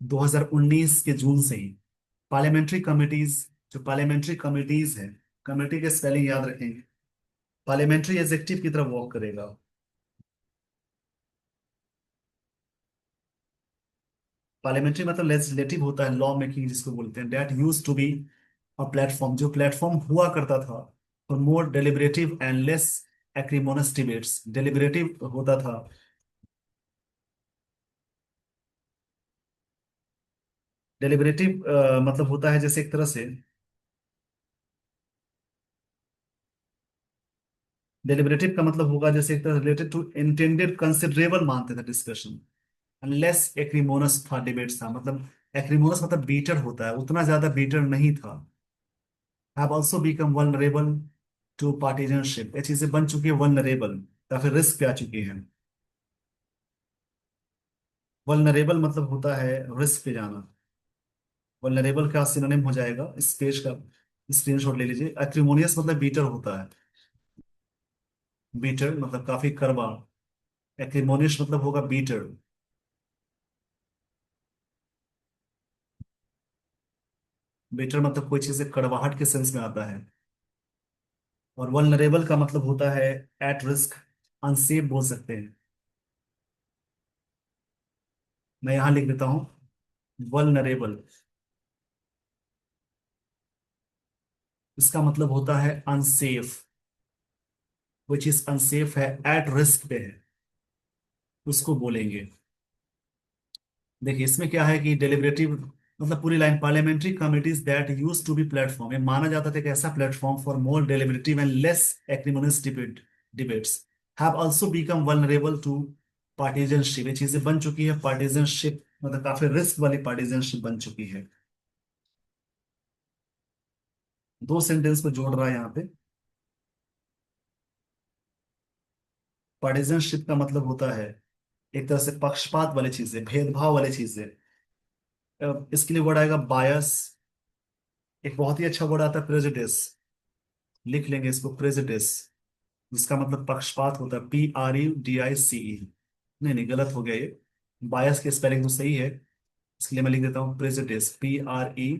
2019 के जून से ही। पार्लियामेंट्री कमिटीज, जो पार्लियामेंट्री कमिटीज है, कमेटी के स्पेलिंग याद रखेंगे, पार्लियामेंट्री एग्जेक्टिव की तरफ वॉक करेगा। पार्लियामेंट्री मतलब लेजिस्लेटिव होता है, लॉ मेकिंग जिसको बोलते हैं, that use to be a platform, जो प्लेटफॉर्म हुआ करता था for more deliberative and less acrimonious debates. Deliberative होता था, डेलिबरेटिव मतलब होता है जैसे एक तरह से, डेलिबरेटिव का मतलब होगा जैसे एक तरह रिलेटेड टू इंटेंडेड कंसिडरेबल मानते थे डिस्कशन, लेस एक्रिमोनस था, डिबेट्स था, मतलब एक्रिमोनस मतलब बीटर होता है, उतना ज्यादा बीटर नहीं था। Have also become vulnerable to partisanship, ये चीजें बन चुकी है वल्नरेबल, या फिर रिस्क पे आ चुकी है। वल्नरेबल मतलब होता है रिस्क पे जाना। वल्नरेबल का सिनोनिम हो जाएगा इस पेज का, स्क्रीनशॉट ले लीजिए। एक्रिमोनियस मतलब बीटर होता है, बीटर मतलब काफी कड़वा, एक्रिमोनियस मतलब होगा बीटर। बीटर मतलब कोई चीज कड़वाहट के सेंस में आता है। और वल्नरेबल का मतलब होता है एट रिस्क, अनसेफ बोल सकते हैं। मैं यहां लिख देता हूं, वल्नरेबल, इसका मतलब होता है अनसेफ, कोई चीज अनसेफ है, एट रिस्क पे है, उसको बोलेंगे। देखिए इसमें क्या है कि डेलिबरेटिव मतलब पूरी line, parliamentary committees that use to be platform, ये माना जाता था कि ऐसा platform for more deliberative and less acrimonious debates have also become vulnerable to partisanship, ये चीजें बन चुकी है पार्टीजनशिप, मतलब काफी रिस्क वाली पार्टीजनशिप बन चुकी है। दो सेंटेंस को जोड़ रहा है यहाँ पे। पार्टीजनशिप का मतलब होता है एक तरह से पक्षपात वाली चीजें, भेदभाव वाली चीजें। इसके लिए वर्ड आएगा बायस, एक बहुत ही अच्छा वर्ड आता है प्रेजुडिस, लिख लेंगे इसको प्रेजुडिस, जिसका मतलब पक्षपात होता है, PREDICE। नहीं नहीं गलत हो गया ये, बायस की स्पेलिंग तो सही है, इसके लिए मैं लिख देता हूँ प्रेजुडिस, PREJUDICE,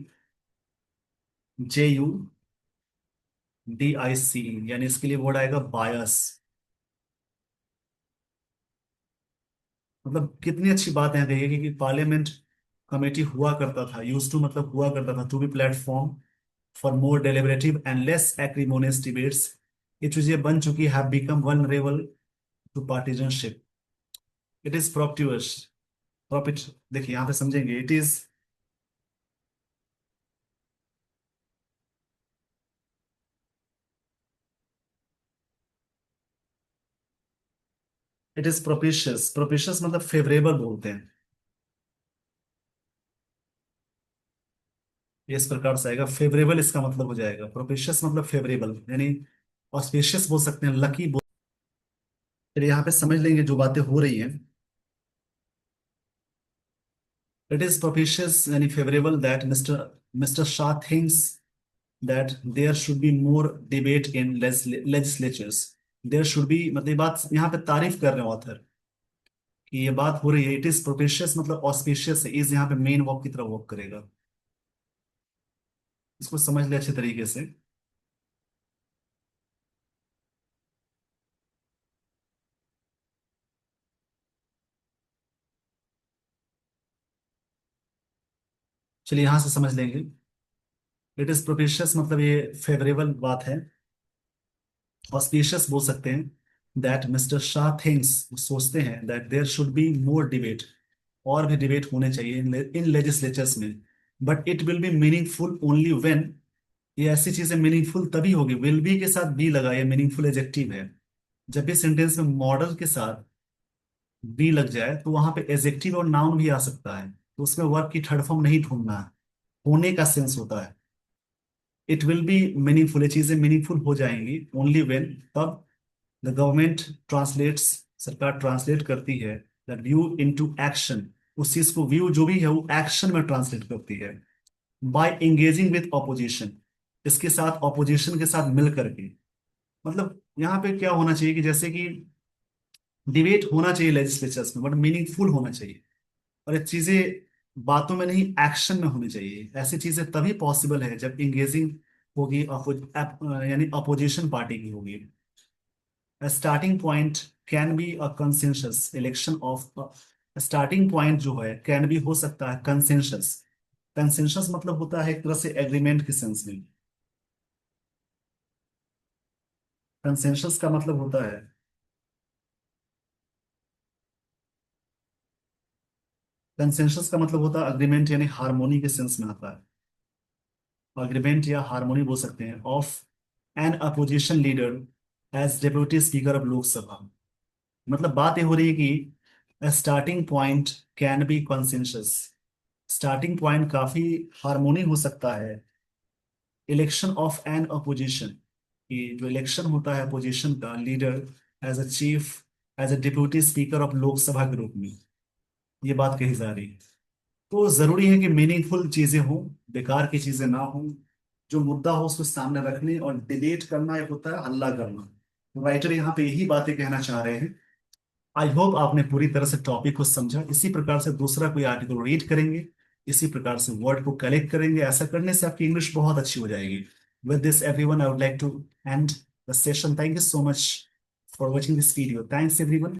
यानी इसके लिए वर्ड आएगा बायस। मतलब कितनी अच्छी बात है देखिए कि पार्लियामेंट कमेटी हुआ करता था, यूज टू मतलब हुआ करता था, to be platform for more deliberative and less acrimonious debates, ये चीजें बन चुकी have become vulnerable to partisanship. It is propitious, profit, देखिए यहाँ पे समझेंगे, इट इज प्रोपिशियस, प्रोपिशियस मतलब फेवरेबल बोलते हैं, ये इस प्रकार से आएगा, फेवरेबल इसका मतलब हो जाएगा, प्रोपिशियस मतलब फेवरेबल, यानी ऑस्पिशियस बोल सकते हैं, लकी बोल। फिर यहाँ पे समझ लेंगे जो बातें हो रही हैं। इट इज प्रोपिशियस यानी favourable that mister Shah thinks that there should be more debate in legislatures, there should be, मतलब ये बात यहाँ पे तारीफ कर रहे हैं ऑथर कि ये बात हो रही है। इट इज प्रोपिशियस मतलब ऑस्पिशियस है, इज यहाँ पे मेन वर्ब की तरह वर्क करेगा, इसको समझ ले अच्छे तरीके से। चलिए यहां से समझ लेंगे। इट इज प्रोपिशियस मतलब ये फेवरेबल बात है, ऑस्पिशियस बोल सकते हैं दैट मिस्टर शाह थिंक्स, सोचते हैं that there should be more debate, और भी डिबेट होने चाहिए इन लेजिस्लेचर्स में, but it will be meaningful only when, ये ऐसी चीजें मीनिंगफुल तभी होगी, विल बी के साथ बी लगा, ये मीनिंगफुल एडजेक्टिव है, जब भी सेंटेंस में मॉडल के साथ बी लग जाए तो वहां पे एडजेक्टिव और नाउन भी आ सकता है, तो उसमें वर्ब की थर्ड फॉर्म नहीं ढूंढना है, होने का सेंस होता है। इट विल बी मीनिंगफुल, ये चीजें मीनिंगफुल हो जाएंगी ओनली व्हेन, तब द गवर्नमेंट ट्रांसलेट्स, सरकार ट्रांसलेट करती है द व्यू इनटू एक्शन, उस चीज को व्यू जो भी है वो एक्शन में ट्रांसलेट करती है, बाय एंगेजिंग विद ऑपोजिशन, इसके साथ ऑपोजिशन के साथ मिल करके। मतलब यहाँ पे क्या होना चाहिए कि जैसे कि डिबेट होना चाहिए लेजिस्लेचर्स में, बट मीनिंगफुल होना चाहिए, और ये चीजें बातों में नहीं एक्शन में होनी चाहिए, ऐसी चीजें तभी पॉसिबल है जब इंगेजिंग होगी, यानी अपोजिशन पार्टी की होगी। A starting point can be a consensus election of starting point जो है कैन बी हो सकता है कंसेंसस। कंसेंसस मतलब होता है एक तरह से एग्रीमेंट के सेंस में। कंसेंसस का मतलब होता है, कंसेंसस का मतलब होता है अग्रीमेंट, यानी हार्मोनी के सेंस में आता है। अग्रीमेंट या हार्मोनी बोल सकते हैं of an opposition leader as deputy speaker of Lok Sabha. मतलब बात ये हो रही है कि starting point can be consensus. Starting point काफी हार्मोनी हो सकता है इलेक्शन ऑफ एन अपोजिशन, कि जो इलेक्शन होता है अपोजिशन का leader as a chief, as a deputy speaker of Lok Sabha के रूप में, ये बात कही जा रही है। तो जरूरी है कि मीनिंगफुल चीजें हों, बेकार की चीजें ना हों। जो मुद्दा हो उसको सामने रखने और डिबेट करना एक होता है हल्ला करना। राइटर यहाँ पे यही बातें कहना चाह रहे हैं। आई होप आपने पूरी तरह से टॉपिक को समझा। इसी प्रकार से दूसरा कोई आर्टिकल रीड करेंगे, इसी प्रकार से वर्ड को कलेक्ट करेंगे। ऐसा करने से आपकी इंग्लिश बहुत अच्छी हो जाएगी। With this everyone, I would like to end the session. Thank you so much for watching this video. Thanks everyone.